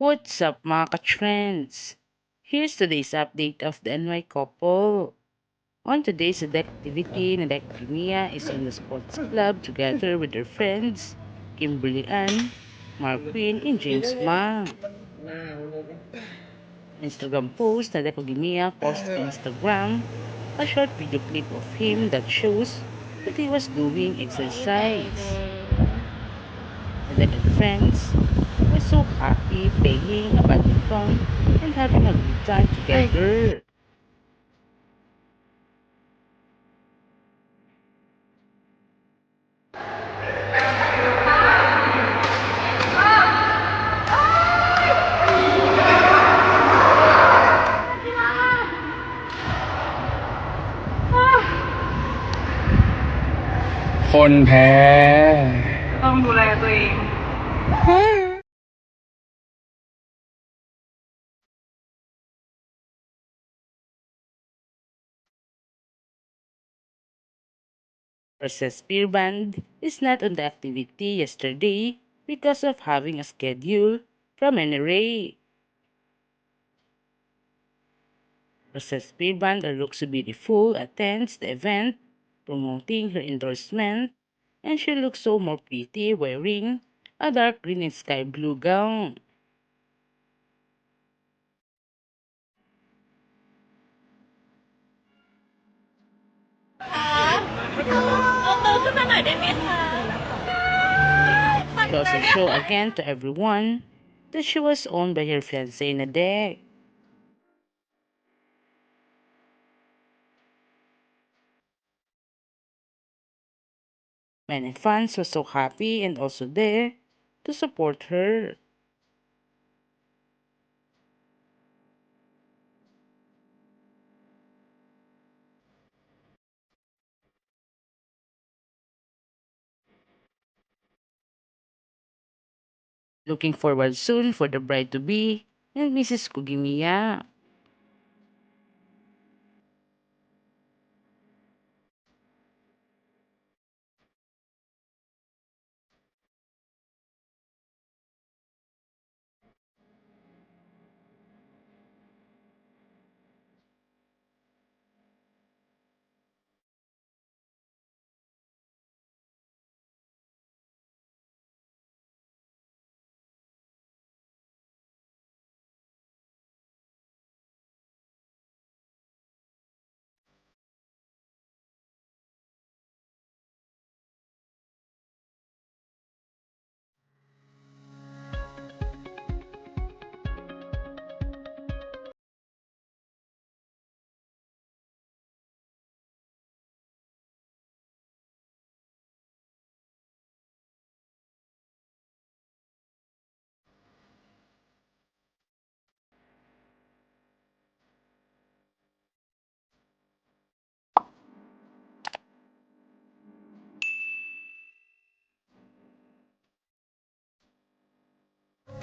What's up mga ka-trends? Here's today's update of the NY couple. On today's activity, Nadek Mia is in the sports club together with her friends, Kimberly Ann, Mark Quinn, and James Ma. Instagram post, Nadek Mia posted on Instagram a short video clip of him that shows that he was doing exercise. Nadek and friends were so happy playing a badminton and having a good time together.คนแพ้ต้องดูแลตัวเอง Versus Spear Band is not on the activity yesterday because of having a schedule from NRA. Versus Spear Band or Looks So Beautiful attends the event promoting her endorsement, and she looks so more pretty wearing a dark green and sky blue gown. She also showed again to everyone that she was owned by her fiancé Nadek. Many fans were so happy and also there to support her. Looking forward soon for the bride to be and Mrs. Kugimiya.